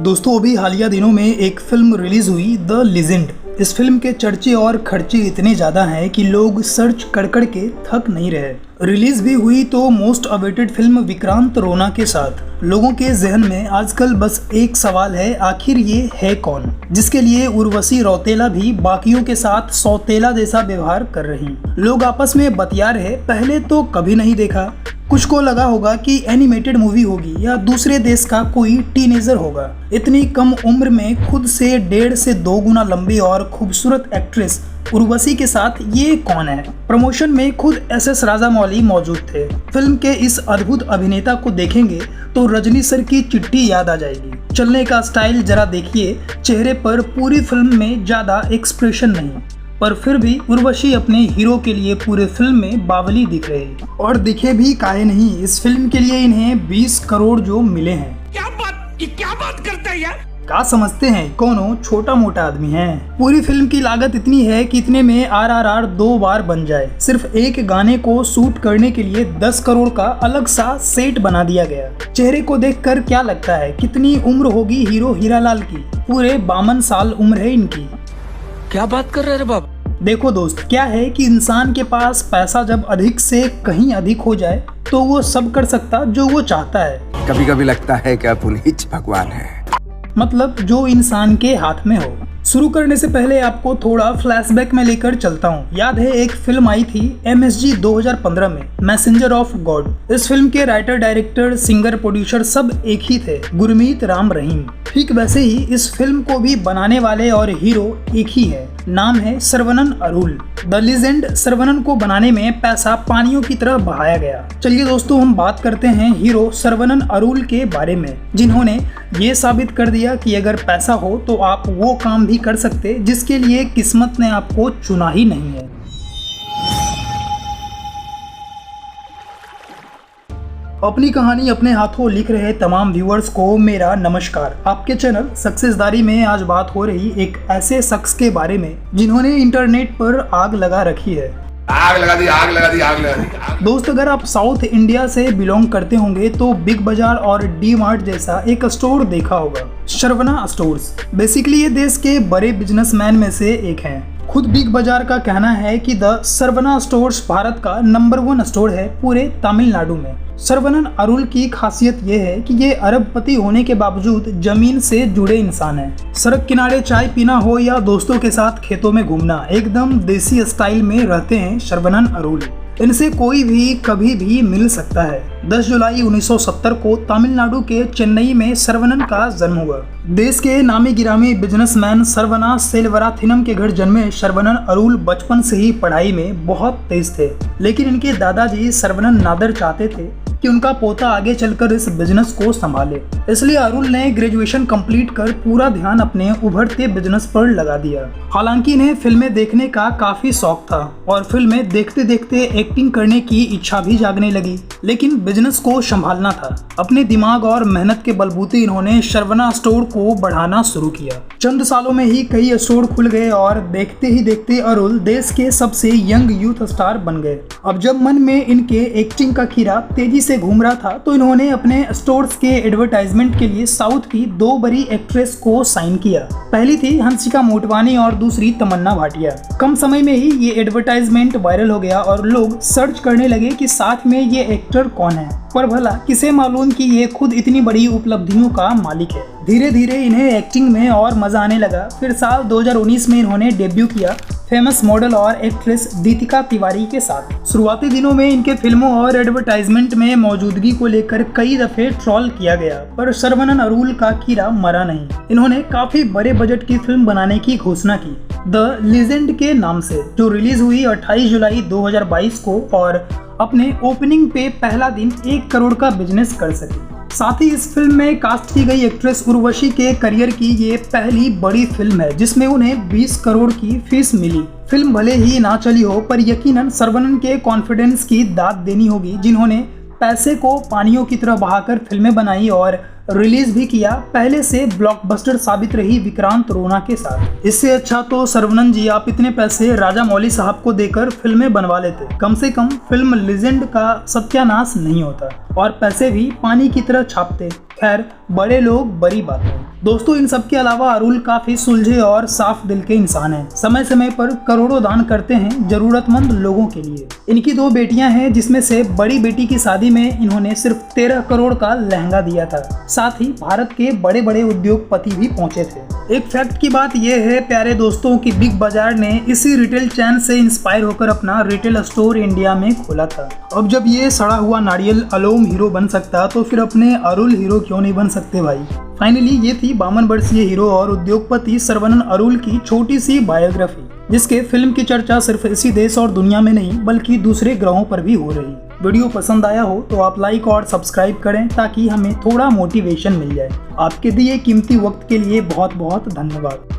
दोस्तों अभी हालिया दिनों में एक फिल्म रिलीज हुई द लीजेंड। इस फिल्म के चर्चे और खर्चे इतने ज़्यादा हैं कि लोग सर्च कर के थक नहीं रहे। रिलीज भी हुई तो मोस्ट अवेटेड फिल्म विक्रांत रोना के साथ लोगों के जहन में आजकल बस एक सवाल है, आखिर ये है कौन, जिसके लिए उर्वशी रौतेला भी बाकियों के साथ सौतेला जैसा व्यवहार कर रही। लोग आपस में बतिया रहे, पहले तो कभी नहीं देखा। कुछ को लगा होगा कि एनिमेटेड मूवी होगी या दूसरे देश का कोई टीनेजर होगा। इतनी कम उम्र में खुद से 1.5 से 2 गुना लंबी और खूबसूरत एक्ट्रेस उर्वशी के साथ ये कौन है। प्रमोशन में खुद एस राजामौली मौजूद थे। फिल्म के इस अद्भुत अभिनेता को देखेंगे तो रजनी सर की चिट्ठी याद आ जाएगी। चलने का स्टाइल जरा देखिए, चेहरे पर पूरी फिल्म में ज्यादा एक्सप्रेशन नहीं, पर फिर भी उर्वशी अपने हीरो के लिए पूरे फिल्म में बावली दिख रही। और दिखे भी काहे नहीं, इस फिल्म के लिए इन्हें 20 करोड़ जो मिले हैं। क्या बात करते हैं यार? क्या समझते हैं कौनो छोटा मोटा आदमी है? पूरी फिल्म की लागत इतनी है कि इतने में RRR 2 बार बन जाए। सिर्फ एक गाने को शूट करने के लिए 10 करोड़ का अलग सा सेट बना दिया गया। चेहरे को देखकर क्या लगता है कितनी उम्र होगी हीरो हीरालाल की? पूरे 52 साल उम्र है इनकी। क्या बात कर रहे हैं बाबा? देखो दोस्त, क्या है कि इंसान के पास पैसा जब अधिक से कहीं अधिक हो जाए तो वो सब कर सकता जो वो चाहता है। कभी कभी लगता है कि पुनीत भगवान है, मतलब जो इंसान के हाथ में हो। शुरू करने से पहले आपको थोड़ा फ्लैशबैक में लेकर चलता हूँ। याद है एक फिल्म आई थी MSG 2015 में, मैसेंजर ऑफ गॉड। इस फिल्म के राइटर, डायरेक्टर, सिंगर, प्रोड्यूसर सब एक ही थे, गुरमीत राम रहीम। ठीक वैसे ही इस फिल्म को भी बनाने वाले और हीरो एक ही है, नाम है सरवनन अरुल। द लीजेंड सरवनन को बनाने में पैसा पानियों की तरह बहाया गया। चलिए दोस्तों, हम बात करते हैं हीरो सरवनन अरुल के बारे में, जिन्होंने ये साबित कर दिया कि अगर पैसा हो तो आप वो काम भी कर सकते जिसके लिए किस्मत ने आपको चुना ही नहीं है। अपनी कहानी अपने हाथों लिख रहे तमाम व्यूअर्स को मेरा नमस्कार। आपके चैनल सक्सेसदारी में आज बात हो रही एक ऐसे शख्स के बारे में जिन्होंने इंटरनेट पर आग लगा रखी है। आग लगा दी। दोस्त, अगर आप साउथ इंडिया से बिलोंग करते होंगे तो बिग बाजार और डी मार्ट जैसा एक स्टोर देखा होगा, सरवना स्टोर्स। बेसिकली ये देश के बड़े बिजनेसमैन में से एक हैं। खुद बिग बाजार का कहना है कि द सरवना स्टोर्स भारत का नंबर 1 स्टोर है पूरे तमिलनाडु में। सरवनन अरुल की खासियत यह है कि ये अरबपति होने के बावजूद जमीन से जुड़े इंसान हैं। सड़क किनारे चाय पीना हो या दोस्तों के साथ खेतों में घूमना, एकदम देसी स्टाइल में रहते हैं सरवनन अरुल। इनसे कोई भी कभी भी मिल सकता है। 10 जुलाई 1970 को तमिलनाडु के चेन्नई में सरवनन का जन्म हुआ। देश के नामी गिरामी बिजनेसमैन सरवना सेल्वराथिनम के घर जन्मे सरवनन अरुल बचपन से ही पढ़ाई में बहुत तेज थे, लेकिन इनके दादाजी सरवनन नादर चाहते थे कि उनका पोता आगे चलकर इस बिजनेस को संभाले। इसलिए अरुल ने ग्रेजुएशन कंप्लीट कर पूरा ध्यान अपने उभरते बिजनेस पर लगा दिया। हालांकि इन्हें फिल्में देखने का काफी शौक था और फिल्में देखते देखते एक्टिंग करने की इच्छा भी जागने लगी, लेकिन बिजनेस को संभालना था। अपने दिमाग और मेहनत के बलबूते इन्होंने सरवना स्टोर को बढ़ाना शुरू किया। चंद सालों में ही कई स्टोर खुल गए और देखते ही देखते अरुल देश के सबसे यंग यूथ स्टार बन गए। अब जब मन में इनके एक्टिंग का खीरा तेजी से घूम रहा था तो इन्होंने अपने स्टोर्स के एडवर्टाइजमेंट के लिए साउथ की 2 बड़ी एक्ट्रेस को साइन किया। पहली थी हंसिका मोटवानी और दूसरी तमन्ना भाटिया। कम समय में ही ये एडवर्टाइजमेंट वायरल हो गया और लोग सर्च करने लगे कि साथ में ये एक्टर कौन है, पर भला किसे मालूम कि ये खुद इतनी बड़ी उपलब्धियों का मालिक है। धीरे धीरे इन्हें एक्टिंग में और मजा आने लगा। फिर साल 2019 में इन्होंने डेब्यू किया फेमस मॉडल और एक्ट्रेस दीपिका तिवारी के साथ। शुरुआती दिनों में इनके फिल्मों और एडवर्टाइजमेंट में मौजूदगी को लेकर कई दफे ट्रोल किया गया, पर सरवनन अरुल का कीड़ा मरा नहीं। इन्होंने काफी बड़े बजट की फिल्म बनाने की घोषणा की द लीजेंड के नाम से, जो रिलीज हुई 28 जुलाई 2022 को और अपने ओपनिंग पे पहला दिन 1 करोड़ का बिजनेस कर सकी। साथ ही इस फिल्म में कास्ट की गई एक्ट्रेस उर्वशी के करियर की ये पहली बड़ी फिल्म है जिसमें उन्हें 20 करोड़ की फीस मिली। फिल्म भले ही ना चली हो, पर यकीनन सरवनन के कॉन्फिडेंस की दाद देनी होगी, जिन्होंने पैसे को पानियों की तरह बहाकर फिल्में बनाई और रिलीज भी किया। पहले से ब्लॉकबस्टर साबित रही विक्रांत रोना के साथ। इससे अच्छा तो सरवनन जी आप इतने पैसे राजामौली साहब को देकर फिल्में बनवा लेते, कम से कम फिल्म लीजेंड का सत्यानाश नहीं होता और पैसे भी पानी की तरह छापते। खैर, बड़े लोग बड़ी बातें। दोस्तों, इन सब के अलावा अरुल काफी सुलझे और साफ दिल के इंसान हैं। समय समय पर करोड़ों दान करते हैं जरूरतमंद लोगों के लिए। इनकी 2 बेटियां हैं, जिसमें से बड़ी बेटी की शादी में इन्होंने सिर्फ 13 करोड़ का लहंगा दिया था। साथ ही भारत के बड़े बड़े उद्योगपति भी पहुंचे थे। एक फैक्ट की बात यह है प्यारे दोस्तों कि बिग बाजार ने इसी रिटेल चैन से इंस्पायर होकर अपना रिटेल स्टोर इंडिया में खोला था। अब जब ये सड़ा हुआ नारियल अलोम हीरो बन सकता तो फिर अपने अरुल हीरो क्यों नहीं बन सकते भाई। फाइनली ये थी 52 वर्षीय हीरो और उद्योगपति सरवनन अरुल की छोटी सी बायोग्राफी, जिसके फिल्म की चर्चा सिर्फ इसी देश और दुनिया में नहीं बल्कि दूसरे ग्रहों पर भी हो रही। वीडियो पसंद आया हो तो आप लाइक और सब्सक्राइब करें ताकि हमें थोड़ा मोटिवेशन मिल जाए। आपके दिए कीमती वक्त के लिए बहुत बहुत धन्यवाद।